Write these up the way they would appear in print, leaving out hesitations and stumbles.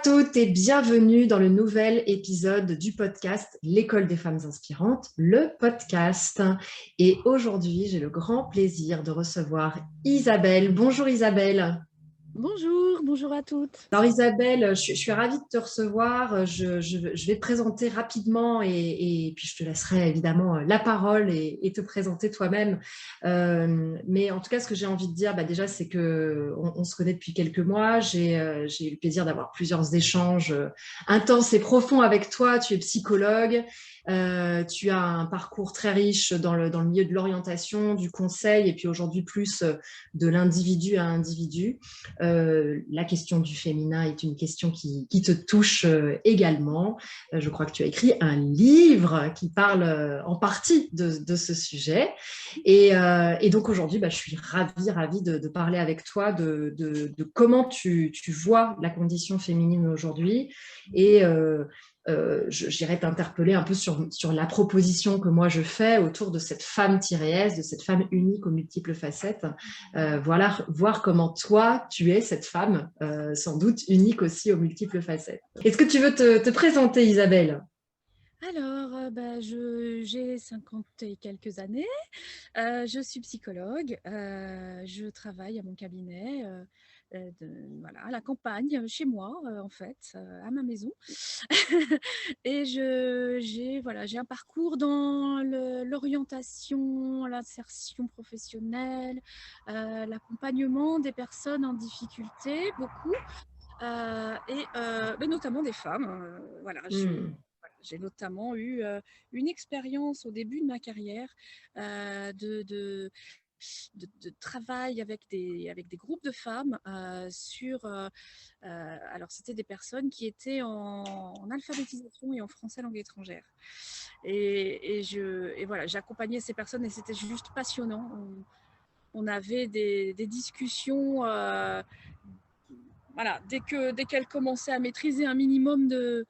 toutes et bienvenue dans le nouvel épisode du podcast L'école des femmes inspirantes, le podcast. Et aujourd'hui, j'ai le grand plaisir de recevoir Isabelle. Bonjour Isabelle. Bonjour, bonjour à toutes. Alors Isabelle, je suis ravie de te recevoir. Je vais te présenter rapidement et puis je te laisserai évidemment la parole et te présenter toi-même. Mais en tout cas, ce que j'ai envie de dire, déjà, c'est qu'on se connaît depuis quelques mois. J'ai eu le plaisir d'avoir plusieurs échanges intenses et profonds avec toi. Tu es psychologue. Tu as un parcours très riche dans le milieu de l'orientation, du conseil et puis aujourd'hui plus de l'individu à individu. La question du féminin est une question qui te touche également. Je crois que tu as écrit un livre qui parle en partie de ce sujet. Et donc aujourd'hui, je suis ravie de parler avec toi de comment tu vois la condition féminine aujourd'hui et j'irai t'interpeller un peu sur la proposition que moi je fais autour de cette femme-S, de cette femme unique aux multiples facettes. Voilà, voir comment toi, tu es cette femme, sans doute unique aussi aux multiples facettes. Est-ce que tu veux te présenter, Isabelle ? Alors, j'ai 50 et quelques années. Je suis psychologue. Je travaille à mon cabinet, à la campagne, chez moi, en fait, à ma maison. Et j'ai un parcours dans l'orientation, l'insertion professionnelle, l'accompagnement des personnes en difficulté, beaucoup, mais notamment des femmes. J'ai notamment eu une expérience au début de ma carrière de travail avec des groupes de femmes alors c'était des personnes qui étaient en alphabétisation et en français langue étrangère. Et voilà, j'accompagnais ces personnes et c'était juste passionnant. On avait des discussions, voilà, dès qu'elles commençaient à maîtriser un minimum de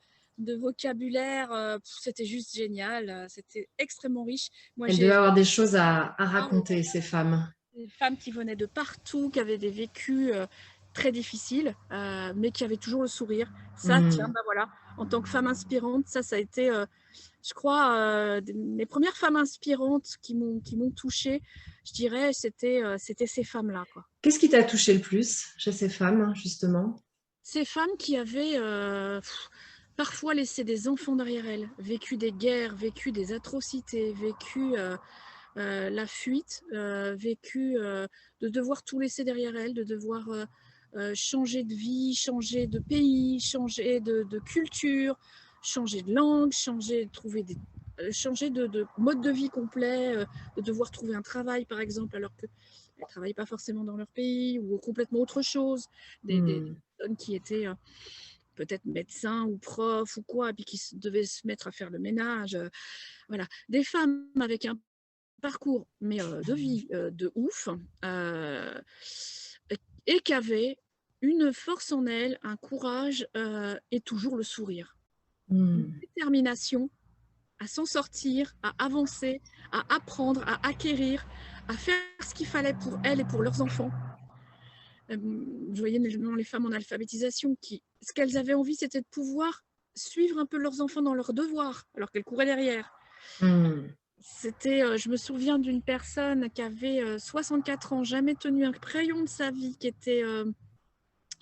vocabulaire, c'était juste génial, c'était extrêmement riche. Moi, Elle devait j'ai avoir des choses à raconter, ces femmes. des femmes qui venaient de partout, qui avaient des vécus très difficiles, mais qui avaient toujours le sourire. Ça, tiens, voilà, en tant que femme inspirante, ça a été, je crois, mes premières femmes inspirantes qui m'ont touchée, je dirais, c'était ces femmes-là, quoi. Qu'est-ce qui t'a touché le plus chez ces femmes, justement ? Ces femmes qui avaient parfois laissé des enfants derrière elles, vécu des guerres, vécu des atrocités, vécu la fuite, vécu de devoir tout laisser derrière elles, de devoir changer de vie, changer de pays, changer de culture, changer de langue, changer de mode de vie complet, de devoir trouver un travail par exemple alors qu'elles ne travaillent pas forcément dans leur pays ou complètement autre chose, des personnes qui étaient peut-être médecins ou profs ou quoi, et puis qui devaient se mettre à faire le ménage. Voilà, des femmes avec un parcours mais de vie de ouf, et qui avaient une force en elles, un courage et toujours le sourire. Une détermination à s'en sortir, à avancer, à apprendre, à acquérir, à faire ce qu'il fallait pour elles et pour leurs enfants. Je voyais les femmes en alphabétisation ce qu'elles avaient envie, c'était de pouvoir suivre un peu leurs enfants dans leurs devoirs, alors qu'elles couraient derrière. Je me souviens d'une personne qui avait 64 ans, jamais tenu un crayon de sa vie, qui était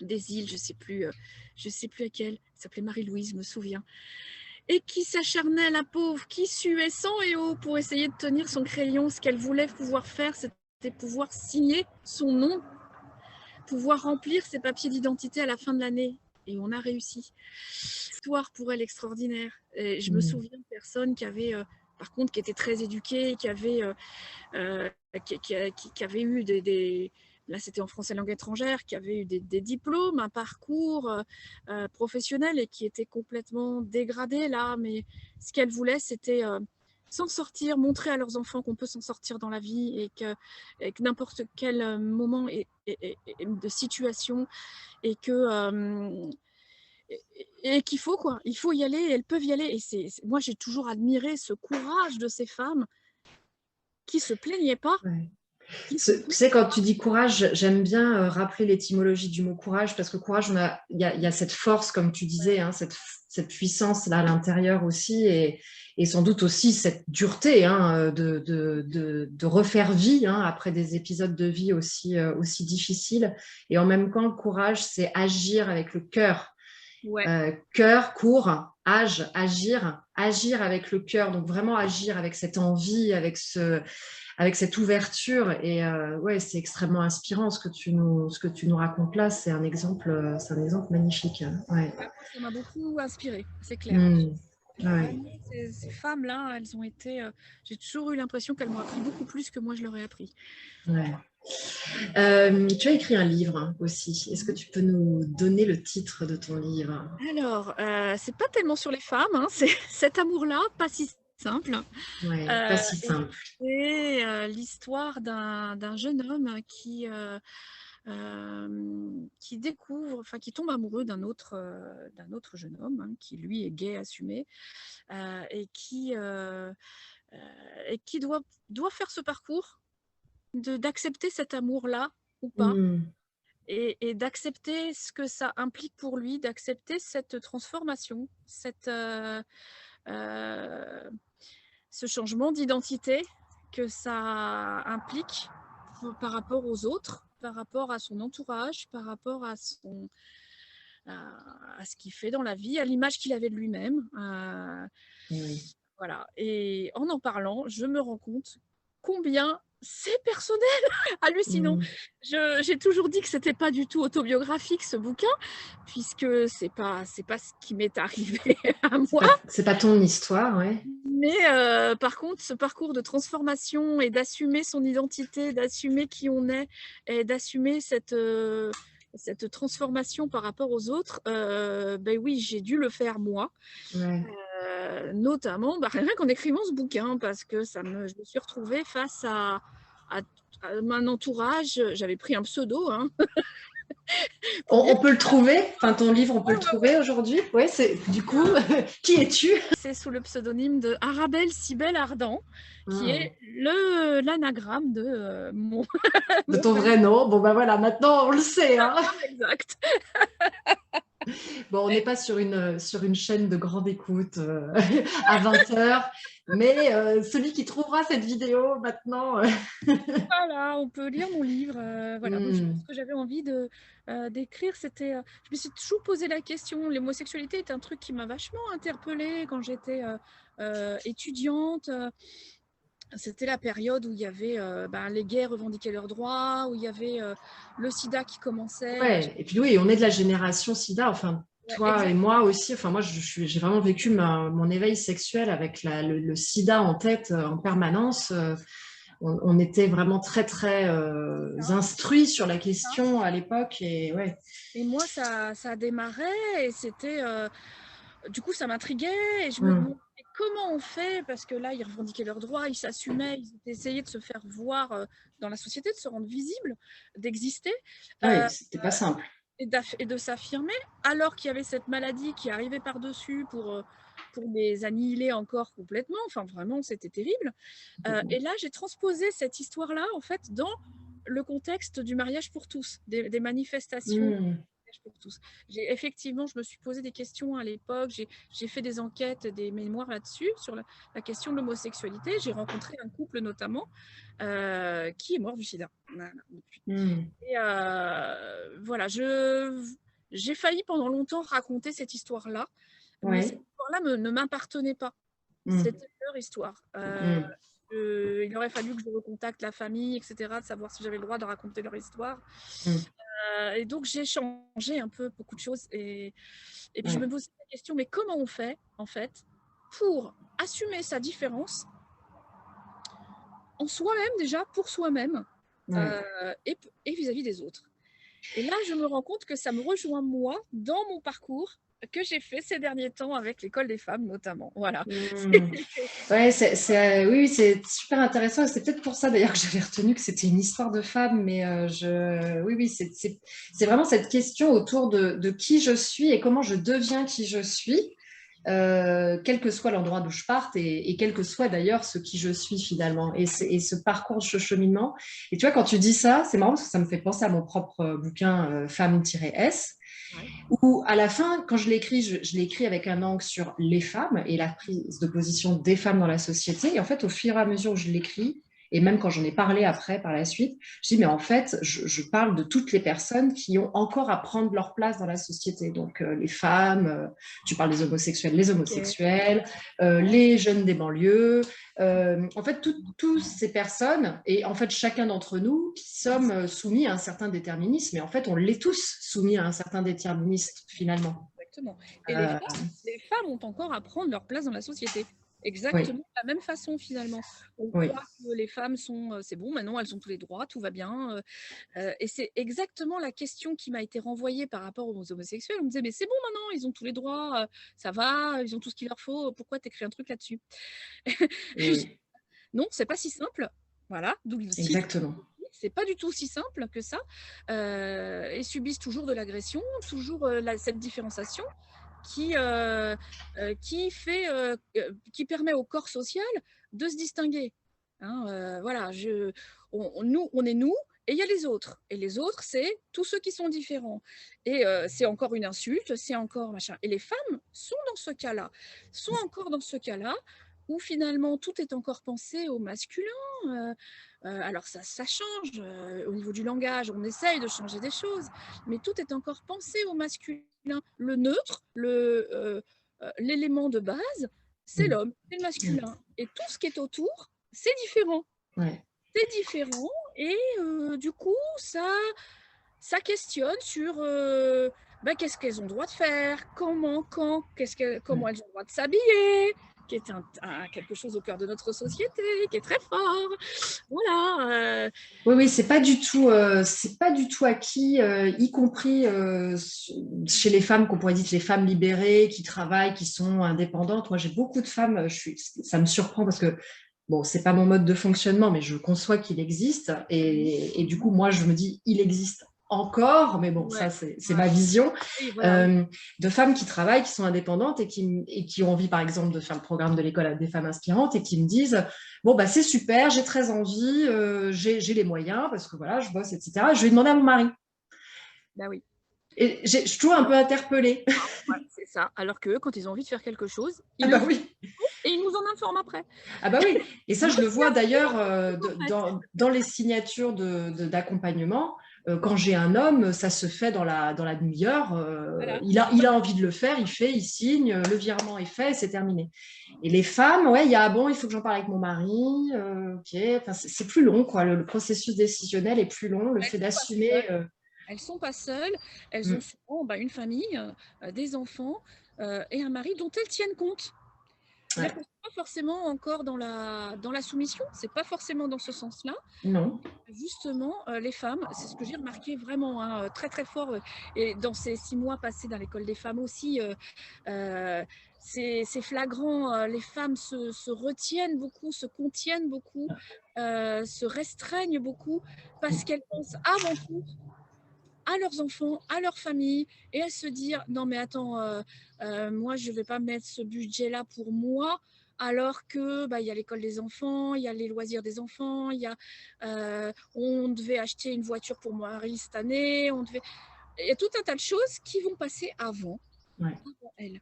des îles, je sais plus laquelle, elle s'appelait Marie-Louise, je me souviens, et qui s'acharnait, la pauvre, qui suait sang et eau pour essayer de tenir son crayon. Ce qu'elle voulait pouvoir faire, c'était pouvoir signer son nom, pouvoir remplir ses papiers d'identité à la fin de l'année. Et on a réussi. Histoire pour elle extraordinaire. Et je me souviens de personnes qui avaient, par contre, qui étaient très éduquées, qui avaient eu là c'était en français langue étrangère, qui avaient eu des diplômes, un parcours professionnel et qui étaient complètement dégradées là. Mais ce qu'elles voulaient, c'était s'en sortir, montrer à leurs enfants qu'on peut s'en sortir dans la vie et que n'importe quel moment de situation et qu'il faut il faut y aller, elles peuvent y aller. Et moi j'ai toujours admiré ce courage de ces femmes qui se plaignaient pas. Ouais. qui Tu se poussent. sais, quand tu dis courage, j'aime bien rappeler l'étymologie du mot courage, parce que courage, il y a cette force, comme tu disais, hein, cette puissance là à l'intérieur aussi, et sans doute aussi cette dureté, hein, de refaire vie, hein, après des épisodes de vie aussi difficiles. Et en même temps, le courage, c'est agir avec le cœur. Ouais. Cœur, court, agir avec le cœur. Donc vraiment agir avec cette envie, avec cette ouverture. Et ouais, c'est extrêmement inspirant ce que tu nous racontes là. C'est un exemple magnifique, hein. Ouais. Ouais, moi, ça m'a beaucoup inspirée, c'est clair. Ouais. Vraiment, ces femmes-là, elles ont été. J'ai toujours eu l'impression qu'elles m'ont appris beaucoup plus que moi je leur ai appris. Ouais. Tu as écrit un livre, hein, aussi. Est-ce que tu peux nous donner le titre de ton livre? Alors, c'est pas tellement sur les femmes, hein, c'est cet amour-là, pas si simple. Ouais, pas si Et simple. c'est l'histoire d'un jeune homme qui découvre, enfin qui tombe amoureux d'un autre jeune homme, hein, qui lui est gay assumé, euh, et qui, euh, et qui doit faire ce parcours d'accepter cet amour-là ou pas, Mm. et d'accepter ce que ça implique pour lui, d'accepter cette transformation, euh, ce changement d'identité que ça implique par rapport aux autres, par rapport à son entourage, par rapport à ce qu'il fait dans la vie, à l'image qu'il avait de lui-même. Oui. Voilà. Et en parlant, je me rends compte combien c'est personnel, hallucinant. Mm. J'ai toujours dit que c'était pas du tout autobiographique ce bouquin, puisque c'est pas ce qui m'est arrivé à moi. C'est pas ton histoire, ouais. Mais par contre, ce parcours de transformation et d'assumer son identité, d'assumer qui on est et d'assumer cette transformation par rapport aux autres, ben oui, j'ai dû le faire moi, Ouais. notamment rien qu'en écrivant ce bouquin, parce que je me suis retrouvée face à un entourage. J'avais pris un pseudo, hein, pour dire On peut le trouver, enfin ton livre, on peut ouais, le ouais, ouais. trouver aujourd'hui. Ouais, c'est du coup, qui es-tu? C'est sous le pseudonyme de Arabelle Cybèle Ardent, qui Ah, est l'anagramme de de mon ton vrai vrai nom. Bon ben voilà, maintenant on le sait, hein. nom exact. Bon, on n'est pas sur une chaîne de grande écoute à 20 heures, mais celui qui trouvera cette vidéo maintenant. Voilà, on peut lire mon livre. Voilà, donc ce Hmm. que j'avais envie d'écrire, c'était. Je me suis toujours posé la question. L'homosexualité est un truc qui m'a vachement interpellée quand j'étais étudiante. C'était la période où il y avait les gays revendiquaient leurs droits, où il y avait le sida qui commençait. Ouais, et puis oui, on est de la génération SIDA, enfin, Ouais, toi et moi aussi. Enfin, moi, j'ai vraiment vécu mon éveil sexuel avec le SIDA en tête en permanence. On était vraiment très, très instruits sur la question à l'époque. Et ouais. et moi, ça a démarré et c'était. Du coup, ça m'intriguait et je me Hmm. demandais comment on fait, parce que là, ils revendiquaient leurs droits, ils s'assumaient, ils essayaient de se faire voir dans la société, de se rendre visibles, d'exister Ouais, euh, c'était pas simple. et de s'affirmer, alors qu'il y avait cette maladie qui arrivait par-dessus pour les annihiler encore complètement. Enfin, vraiment, c'était terrible. Et là, j'ai transposé cette histoire-là, en fait, dans le contexte du mariage pour tous, des manifestations Hmm. pour tous. Effectivement, je me suis posé des questions à l'époque, j'ai fait des enquêtes, des mémoires là-dessus, sur la question de l'homosexualité. J'ai rencontré un couple notamment qui est mort du sida. Voilà, depuis. Hmm. Et voilà, j'ai failli pendant longtemps raconter cette histoire-là, mais cette Ouais. histoire-là ne m'appartenait pas. Hmm. C'était leur histoire. Hmm. Il aurait fallu que je recontacte la famille, etc., de savoir si j'avais le droit de raconter leur histoire. Hmm. Et donc, j'ai changé un peu beaucoup de choses. Et puis, je Ouais. me posais la question, mais comment on fait, en fait, pour assumer sa différence en soi-même, déjà, pour soi-même, Ouais. et vis-à-vis des autres. Et là, je me rends compte que ça me rejoint, moi, dans mon parcours que j'ai fait ces derniers temps avec l'école des femmes, notamment. Voilà. Hmm. Ouais, oui, c'est super intéressant. Et c'est peut-être pour ça d'ailleurs que j'avais retenu que c'était une histoire de femme. Mais oui, oui, c'est vraiment cette question autour de qui je suis et comment je deviens qui je suis. quel que soit l'endroit d'où je parte et quel que soit d'ailleurs ce qui je suis finalement. Et ce parcours, ce cheminement. Et tu vois, quand tu dis ça, c'est marrant parce que ça me fait penser à mon propre bouquin Femme-S, Ouais. où à la fin, quand je l'écris, je l'écris avec un angle sur les femmes et la prise de position des femmes dans la société. Et en fait, au fur et à mesure où je l'écris, et même quand j'en ai parlé après, par la suite, je dis, mais en fait, je parle de toutes les personnes qui ont encore à prendre leur place dans la société. Donc, les femmes, tu parles des homosexuels, les Ok. homosexuels, les jeunes des banlieues, en fait, toutes ces personnes, et en fait, chacun d'entre nous qui sommes soumis à un certain déterminisme, et en fait, on l'est tous soumis à un certain déterminisme, finalement. Exactement. Et Euh, les femmes ont encore à prendre leur place dans la société. oui, Exactement de la même façon, finalement. On oui, croit que les femmes sont, c'est bon, maintenant elles ont tous les droits, tout va bien. Et c'est exactement la question qui m'a été renvoyée par rapport aux homosexuels. On me disait, mais c'est bon maintenant, ils ont tous les droits, ça va, ils ont tout ce qu'il leur faut, pourquoi t'écris un truc là-dessus? oui, Non, c'est pas si simple. Voilà, d'où le titre. exactement. C'est pas du tout si simple que ça. Et subissent toujours de l'agression, toujours cette différenciation qui fait, qui permet au corps social de se distinguer. Hein, voilà, nous, on est nous, et il y a les autres. Et les autres, c'est tous ceux qui sont différents. Et c'est encore une insulte, c'est encore machin. Et les femmes sont dans ce cas-là, sont encore dans ce cas-là, où finalement tout est encore pensé au masculin. Alors ça change au niveau du langage, on essaye de changer des choses, mais tout est encore pensé au masculin. Le neutre, l'élément de base, c'est Mm. l'homme, c'est le Mm. masculin. Et tout ce qui est autour, c'est différent. Ouais. C'est différent et du coup, ça questionne sur ben, qu'est-ce qu'elles ont le droit de faire, comment, quand, comment Mm. elles ont le droit de s'habiller, qui est quelque chose au cœur de notre société, qui est très fort. Voilà. Oui, oui, c'est pas du tout acquis, y compris chez les femmes qu'on pourrait dire les femmes libérées qui travaillent, qui sont indépendantes. Moi, j'ai beaucoup de femmes. Ça me surprend parce que bon, c'est pas mon mode de fonctionnement, mais je conçois qu'il existe. Et du coup, moi, je me dis, il existe encore, mais bon, Ouais, ça, c'est ouais. ma vision, Oui, voilà, oui. euh, de femmes qui travaillent, qui sont indépendantes et qui ont envie, par exemple, de faire le programme de l'école à des femmes inspirantes et qui me disent, bon, bah, c'est super, j'ai très envie, j'ai les moyens parce que voilà, je bosse, etc. Je vais demander à mon mari. Bah oui. Et je suis toujours un peu interpellée. Ouais, c'est ça. Alors que quand ils ont envie de faire quelque chose, Ah ils le bah font oui. et ils nous en informent après. Ah bah oui, et ça Moi je le aussi, vois d'ailleurs en fait. dans les signatures d'accompagnement. Quand j'ai un homme, ça se fait dans la demi-heure. Voilà. Il a envie de le faire, il fait, il signe, le virement est fait, c'est terminé. Et les femmes, ouais, il y a bon, il faut que j'en parle avec mon mari. Ok, enfin, c'est plus long, quoi. Le processus décisionnel est plus long. Le Elles fait sont pas d'assumer. seules. Elles sont pas seules. Elles ont Mm, souvent bah, une famille, des enfants et un mari dont elles tiennent compte. C'est-à-dire ouais, que c'est pas forcément encore dans la soumission, c'est pas forcément dans ce sens-là. non. Justement, les femmes, c'est ce que j'ai remarqué vraiment hein, très très fort et dans ces 6 mois passés dans l'école des femmes aussi, c'est flagrant. Les femmes se retiennent beaucoup, se contiennent beaucoup, se restreignent beaucoup parce qu'elles pensent avant tout à leurs enfants, à leur famille, et à se dire non mais attends, moi je vais pas mettre ce budget-là pour moi, alors que bah, il y a l'école des enfants, il y a les loisirs des enfants, on devait acheter une voiture pour mon mari cette année, il y a tout un tas de choses qui vont passer Ouais, avant elles.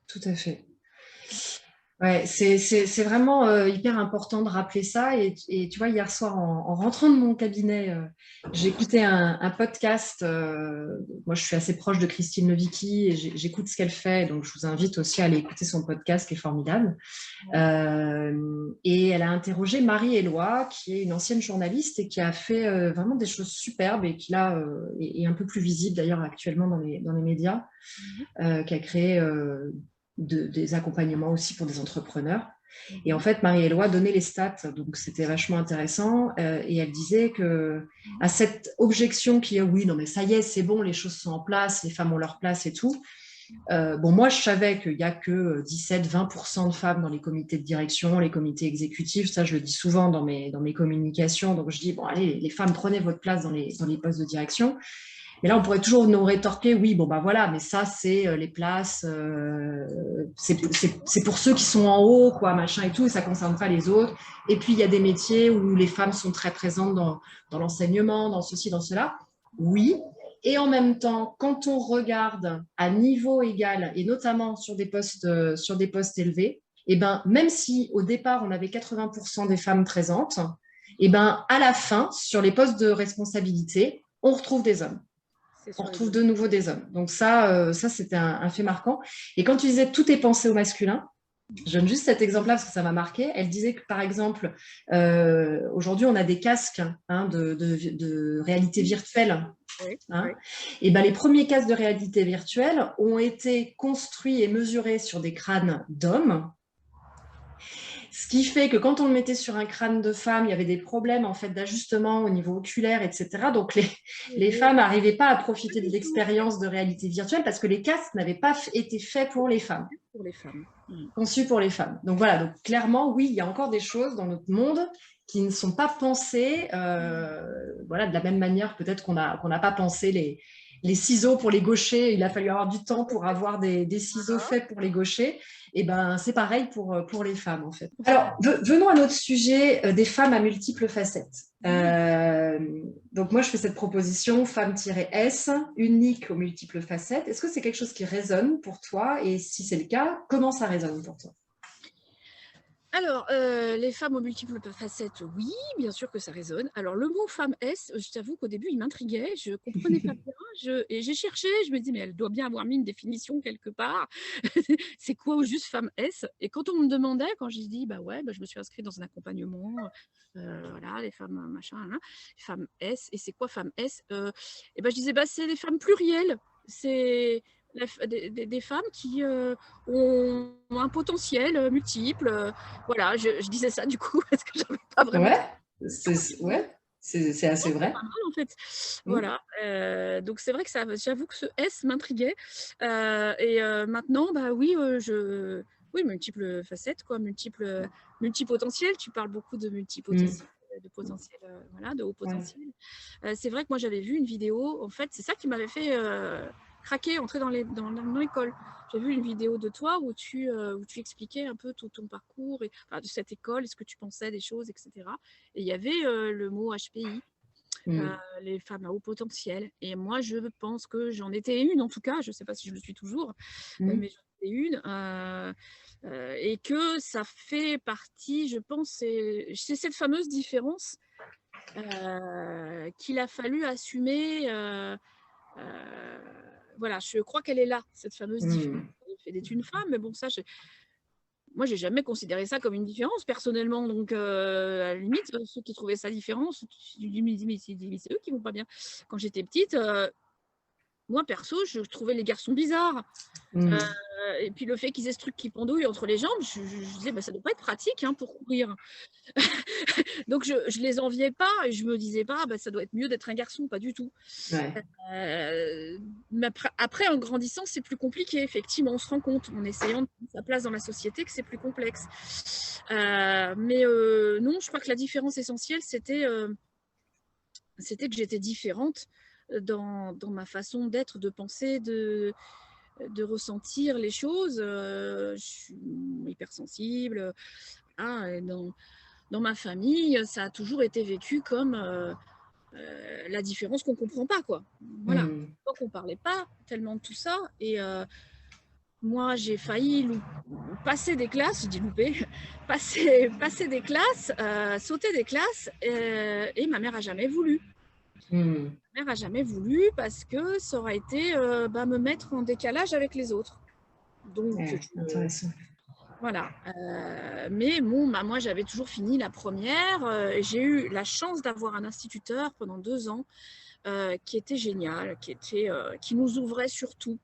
tout à fait. Ouais, c'est vraiment hyper important de rappeler ça. Et tu vois, hier soir, en rentrant de mon cabinet, j'écoutais un podcast. Moi, je suis assez proche de Christine Novicki et j'écoute ce qu'elle fait. Donc, je vous invite aussi à aller écouter son podcast qui est formidable. Et elle a interrogé Marie-Éloi, qui est une ancienne journaliste et qui a fait vraiment des choses superbes et qui là est un peu plus visible d'ailleurs actuellement dans les médias, qui a créé des accompagnements aussi pour des entrepreneurs. Et en fait, Marie-Éloi donnait les stats, donc c'était vachement intéressant. Et elle disait que à cette objection qui est oui, non mais ça y est, c'est bon, les choses sont en place, les femmes ont leur place et tout. Bon, moi, je savais qu'il n'y a que 17-20% de femmes dans les comités de direction, les comités exécutifs. Ça, je le dis souvent dans mes communications. Donc, je dis, bon, allez, les femmes, prenez votre place dans les postes de direction. Et là, on pourrait toujours nous rétorquer, oui, bon, bah voilà, mais ça, c'est les places, c'est pour ceux qui sont en haut, quoi, machin et tout, et ça ne concerne pas les autres. Et puis, il y a des métiers où les femmes sont très présentes dans l'enseignement, dans ceci, dans cela. Oui. Et en même temps, quand on regarde à niveau égal, et notamment sur des postes élevés, et ben, même si au départ, on avait 80% des femmes présentes, et ben, à la fin, sur les postes de responsabilité, on retrouve des hommes. C'est On sur les retrouve hommes. de nouveau des hommes. Donc ça c'était un fait marquant. Et quand tu disais tout est pensé au masculin, je donne juste cet exemple-là parce que ça m'a marqué. Elle disait que, par exemple, aujourd'hui, on a des casques de réalité virtuelle. Oui, Hein. oui. Et ben, les premiers casques de réalité virtuelle ont été construits et mesurés sur des crânes d'hommes. Ce qui fait que quand on le mettait sur un crâne de femme, il y avait des problèmes en fait d'ajustement au niveau oculaire, etc. Donc les femmes n'arrivaient pas à profiter de l'expérience de réalité virtuelle parce que les casques n'avaient pas été faits pour les femmes, Pour les femmes. conçus pour les femmes. Donc voilà, donc clairement, oui, il y a encore des choses dans notre monde qui ne sont pas pensées, voilà, de la même manière peut-être qu'on n'a pas pensé les ciseaux pour les gauchers, il a fallu avoir du temps pour avoir des ciseaux faits pour les gauchers. Et ben c'est pareil pour les femmes en fait. Alors venons à notre sujet des femmes à multiples facettes. Donc moi je fais cette proposition femme-S, unique aux multiples facettes. Est-ce que c'est quelque chose qui résonne pour toi? Et si c'est le cas, comment ça résonne pour toi? Alors, les femmes aux multiples facettes, oui, bien sûr que ça résonne. Alors, le mot femme S, je t'avoue qu'au début, il m'intriguait, je ne comprenais pas bien, et j'ai cherché, je me dis, mais elle doit bien avoir mis une définition quelque part. C'est quoi au juste femme S? Et quand on me demandait, quand j'ai dit, bah ouais, bah, je me suis inscrite dans un accompagnement, voilà, les femmes, machin, hein, les femmes S, et c'est quoi femme S? Et ben, je disais, bah, c'est des femmes plurielles, c'est des femmes qui ont un potentiel multiple. Voilà, je disais ça du coup parce que j'avais pas vraiment. Ouais, c'est assez vrai. En fait, Mm. voilà. Donc c'est vrai que ça, j'avoue que ce S m'intriguait. Et maintenant, bah oui, oui, multiples facettes, quoi, multipotentiel. Tu parles beaucoup de multipotentiel. Mm. De potentiel, voilà, de haut Ouais. potentiel. C'est vrai que moi j'avais vu une vidéo, en fait, c'est ça qui m'avait fait craquer, entrer dans l'école. J'ai vu une vidéo de toi où où tu expliquais un peu tout ton parcours et, enfin, de cette école, et ce que tu pensais des choses, etc. Et il y avait le mot HPI, Mm. les femmes à haut potentiel. Et moi, je pense que j'en étais une, en tout cas, je ne sais pas si je le suis toujours, Mm. mais j'en étais une. Et que ça fait partie, je pense, c'est cette fameuse différence qu'il a fallu assumer. Voilà, je crois qu'elle est là, cette fameuse différence. Mm. Le fait d'être une femme, mais bon, ça, moi, j'ai jamais considéré ça comme une différence personnellement. Donc, à la limite, ceux qui trouvaient ça différent, je me dis, mais c'est eux qui vont pas bien. Quand j'étais petite, moi, perso, je trouvais les garçons bizarres. Mm. Et puis, le fait qu'ils aient ce truc qui pendouille entre les jambes, je disais, bah, ça doit pas être pratique hein, pour courir. Donc, je les enviais pas et je me disais pas, bah, ça doit être mieux d'être un garçon, pas du tout. Ouais. Mais après, en grandissant, c'est plus compliqué. Effectivement, on se rend compte, en essayant de prendre sa place dans la société, que c'est plus complexe. Mais non, je crois que la différence essentielle, c'était que j'étais différente dans ma façon d'être, de penser, de ressentir les choses. Je suis hypersensible. Hein, dans ma famille, ça a toujours été vécu comme la différence qu'on ne comprend pas, quoi. Voilà. Mm. Donc, on ne parlait pas tellement de tout ça. Et moi, j'ai failli passer des classes, je dis louper, passer des classes, sauter des classes, et ma mère n'a jamais voulu. Mm. Ma mère n'a jamais voulu parce que ça aurait été me mettre en décalage avec les autres. Donc, Ouais, intéressant. voilà. Mais bon, moi, j'avais toujours fini la première. J'ai eu la chance d'avoir un instituteur pendant 2 ans qui était génial, qui nous ouvrait sur tout,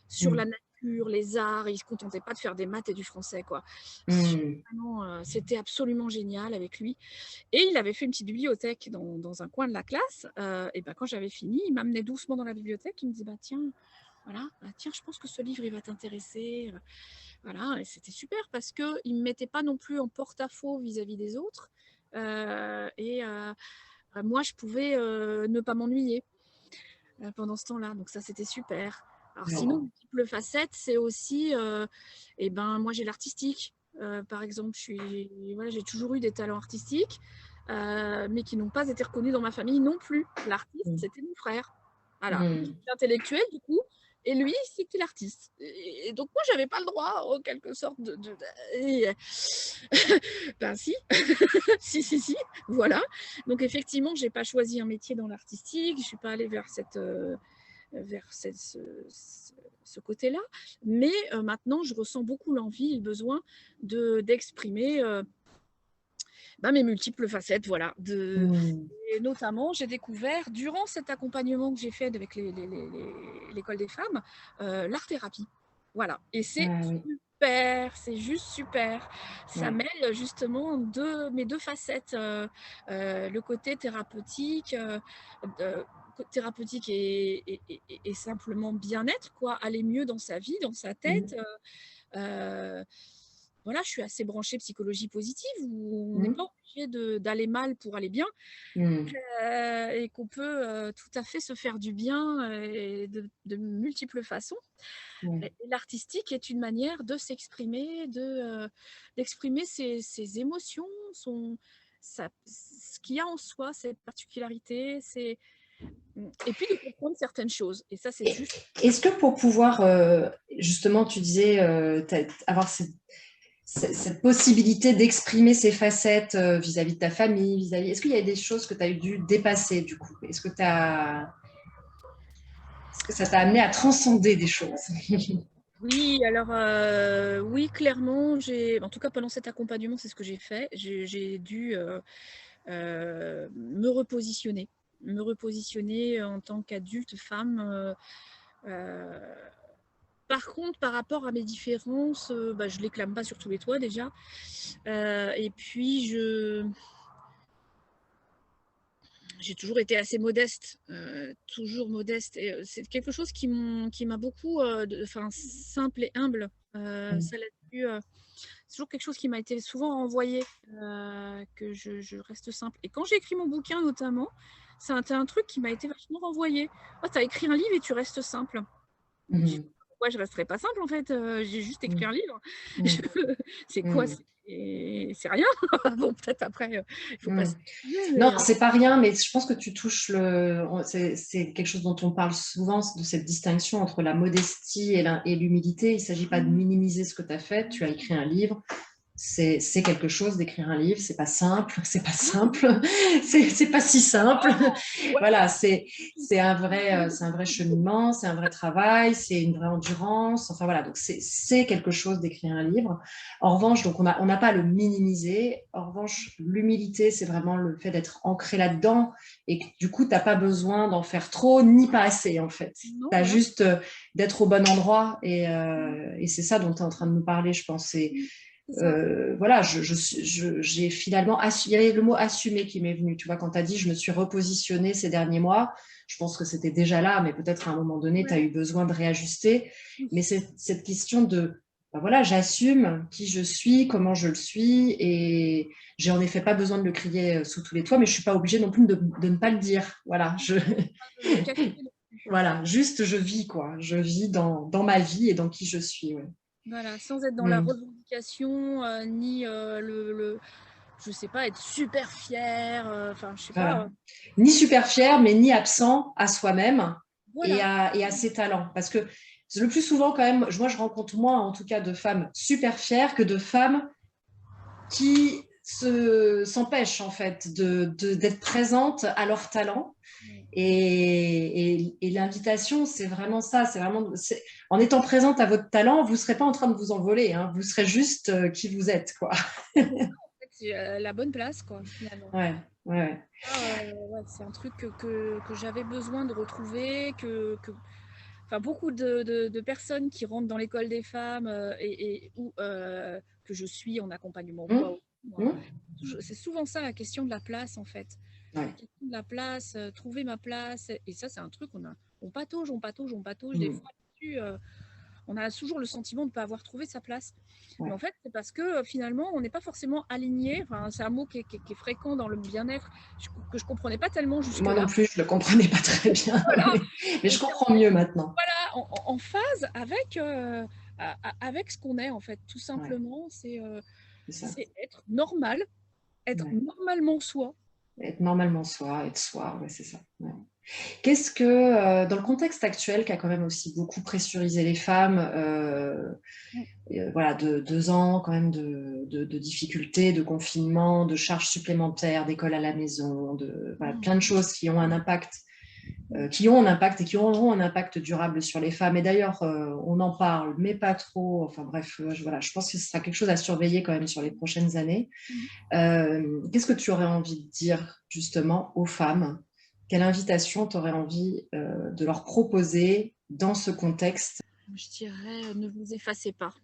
sur la Mm. nature, les arts. Il ne se contentait pas de faire des maths et du français, quoi. Mm. C'était absolument génial avec lui. Et il avait fait une petite bibliothèque dans un coin de la classe. Et ben, quand j'avais fini, il m'amenait doucement dans la bibliothèque. Il me disait, bah, tiens, voilà, bah, tiens, je pense que ce livre, il va t'intéresser. Voilà, et c'était super parce qu'il ne me mettait pas non plus en porte-à-faux vis-à-vis des autres. Et moi, je pouvais ne pas m'ennuyer. pendant ce temps-là. Donc ça, c'était super. Alors sinon, Ouais. multiples facettes, c'est aussi, eh ben, moi j'ai l'artistique. Par exemple, voilà, j'ai toujours eu des talents artistiques, mais qui n'ont pas été reconnus dans ma famille non plus. L'artiste, Mm. c'était mon frère. Voilà, moi Mm. j'étais intellectuelle du coup, et lui, c'était l'artiste. Et donc moi, j'avais pas le droit, en quelque sorte, et, ben si, si, voilà. Donc effectivement, j'ai pas choisi un métier dans l'artistique, je suis pas allée vers ce côté-là. Mais maintenant, je ressens beaucoup l'envie et le besoin d'exprimer mes multiples facettes. Voilà. Mm. Et notamment, j'ai découvert, durant cet accompagnement que j'ai fait avec l'école des femmes, l'art-thérapie. Voilà. Et c'est Ah oui. super, c'est juste super. Ça Ouais. mêle justement mes deux facettes, le côté thérapeutique, thérapeutique et simplement bien-être, quoi, aller mieux dans sa vie, dans sa tête. Mm. Voilà, je suis assez branchée psychologie positive où on n'est pas Mm. obligé d'aller mal pour aller bien, Mm. et qu'on peut tout à fait se faire du bien et de multiples façons. Ouais. Et l'artistique est une manière de s'exprimer, d'exprimer ses émotions, ce qu'il y a en soi, ses particularités, et puis de comprendre certaines choses. Et ça, c'est Et juste. est-ce que pour pouvoir, justement, tu disais, avoir cette possibilité d'exprimer ses facettes vis-à-vis de ta famille, est-ce qu'il y a des choses que tu as dû dépasser du coup? Est-ce que ça t'a amené à transcender des choses? Oui, alors oui, clairement, en tout cas pendant cet accompagnement, c'est ce que j'ai fait. J'ai dû me repositionner en tant qu'adulte femme. Euh, Par contre, par rapport à mes différences, je ne les clame pas sur tous les toits déjà. Et puis, j'ai toujours été assez modeste, toujours modeste. Et c'est quelque chose qui m'a beaucoup, simple et humble. Ça là-dessus, c'est toujours quelque chose qui m'a été souvent envoyé, que je reste simple. Et quand j'ai écrit mon bouquin, notamment, c'est un truc qui m'a été vachement renvoyé. Oh, tu as écrit un livre et tu restes simple. Mhm. Pourquoi je resterais pas simple en fait, j'ai juste écrit Mhm. un livre. Mhm. C'est quoi? Mhm. C'est rien. Bon, peut-être après, il faut Mhm. passer. Non, Mais, c'est pas rien, mais je pense que tu touches c'est quelque chose dont on parle souvent, de cette distinction entre la modestie et l'humilité. Il ne s'agit pas de minimiser ce que tu as fait. Tu as écrit un livre. C'est quelque chose d'écrire un livre, c'est pas simple, c'est pas si simple. ouais, Voilà, c'est un vrai cheminement, c'est un vrai travail, c'est une vraie endurance. Enfin voilà, donc c'est quelque chose d'écrire un livre. En revanche, donc on n'a pas à le minimiser. En revanche, l'humilité, c'est vraiment le fait d'être ancré là-dedans et que, du coup, t'as pas besoin d'en faire trop ni pas assez en fait. non, T'as voilà. juste d'être au bon endroit et c'est ça dont tu es en train de nous parler, je pense. C'est ça. Voilà, j'ai finalement il y avait le mot assumer qui m'est venu. Tu vois, quand tu as dit je me suis repositionnée ces derniers mois, je pense que c'était déjà là, mais peut-être à un moment donné, tu as Ouais. eu besoin de réajuster. Mais c'est cette question de, ben voilà, j'assume qui je suis, comment je le suis, et j'ai en effet pas besoin de le crier sous tous les toits, mais je suis pas obligée non plus de ne pas le dire. Voilà, Le café non plus. voilà, juste je vis, quoi. Je vis dans ma vie et dans qui je suis. Ouais. Voilà, sans être dans la Mm. revendication, ni je sais pas, être super fière, enfin, je sais pas. Voilà. Ni super fier, mais ni absent à soi-même Voilà. et à ses talents. Parce que le plus souvent, quand même, moi, je rencontre moins, en tout cas, de femmes super fières que de femmes qui s'empêchent, en fait, d'être présentes à leur talent. Et l'invitation, c'est vraiment ça. En étant présente à votre talent, vous ne serez pas en train de vous envoler. Hein, vous serez juste qui vous êtes, quoi. C'est ça, en fait, c'est la bonne place, quoi, finalement. Ouais, ouais, Ouais, c'est un truc que j'avais besoin de retrouver, enfin, beaucoup de personnes qui rentrent dans l'école des femmes que je suis en accompagnement ouais. moi aussi, moi. Hum, C'est souvent ça la question de la place en fait. La ouais. question de la place, trouver ma place. Et ça, c'est un truc, on patauge, on patauge, on patauge des Hum. fois là-dessus. on a toujours le sentiment de ne pas avoir trouvé sa place. Ouais. Mais en fait, c'est parce que finalement, on n'est pas forcément aligné. Enfin, c'est un mot qui est fréquent dans le bien-être, que je ne comprenais pas tellement Moi non jusque-là. plus, je ne le comprenais pas très bien, Voilà. mais je comprends mieux maintenant. Voilà, en phase avec ce qu'on est, en fait, tout simplement. Ouais, C'est être normal, être ouais. normalement soi. Être normalement soi, être soi, ouais, c'est ça. Ouais. Qu'est-ce que, dans le contexte actuel qui a quand même aussi beaucoup pressurisé les femmes, voilà, de 2 ans quand même de difficultés, de confinement, de charges supplémentaires, d'école à la maison, voilà, plein de choses qui ont un impact, et qui auront un impact durable sur les femmes. Et d'ailleurs, on en parle, mais pas trop. Enfin bref, voilà, je pense que ce sera quelque chose à surveiller quand même sur les prochaines années. Qu'est-ce que tu aurais envie de dire justement aux femmes? Quelle invitation tu aurais envie de leur proposer dans ce contexte? Je dirais, ne vous effacez pas.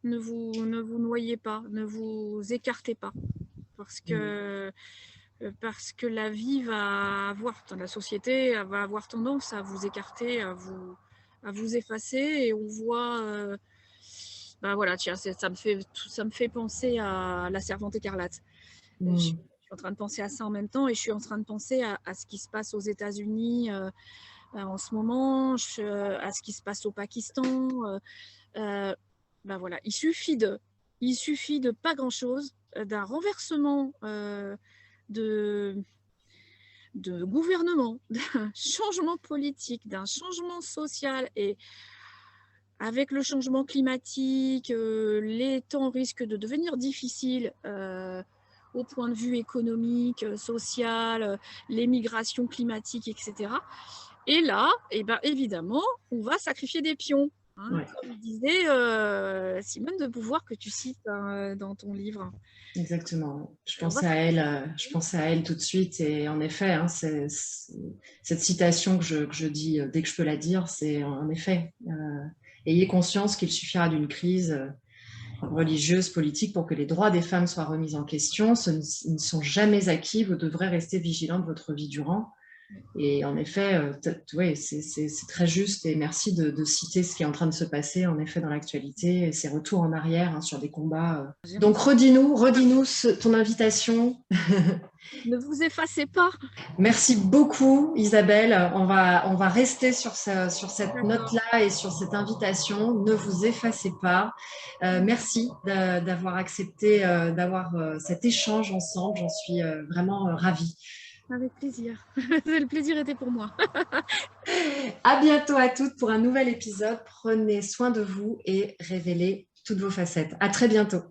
Ne vous noyez pas, ne vous écartez pas. Parce que la vie va avoir, la société va avoir tendance à vous écarter, à vous effacer. Et on voit, ben voilà, tiens, ça me fait penser à La Servante écarlate. Je suis en train de penser à ça en même temps, et je suis en train de penser à ce qui se passe aux États-Unis en ce moment, à ce qui se passe au Pakistan. Ben voilà, il suffit de pas grand-chose, d'un renversement de gouvernement, d'un changement politique, d'un changement social, et avec le changement climatique, les temps risquent de devenir difficiles au point de vue économique, social, les migrations climatiques, etc. Et là, eh ben, évidemment, on va sacrifier des pions. Ouais. Comme disait Simone de Beauvoir, que tu cites dans ton livre. Exactement. Je pensais à elle tout de suite. Et en effet, hein, cette citation que je dis dès que je peux la dire, c'est en effet, ayez conscience qu'il suffira d'une crise religieuse, politique, pour que les droits des femmes soient remis en question. Ils ne sont jamais acquis. Vous devrez rester vigilant de votre vie durant. Et en effet, ouais, c'est très juste, et merci de citer ce qui est en train de se passer en effet dans l'actualité, et ces retours en arrière sur des combats. Donc redis-nous ton invitation. Ne vous effacez pas. Merci beaucoup Isabelle, on va rester sur cette note-là et sur cette invitation. Ne vous effacez pas. Merci d'avoir accepté d'avoir cet échange ensemble, j'en suis vraiment ravie. Avec plaisir. Le plaisir était pour moi. À bientôt à toutes pour un nouvel épisode. Prenez soin de vous et révélez toutes vos facettes. À très bientôt.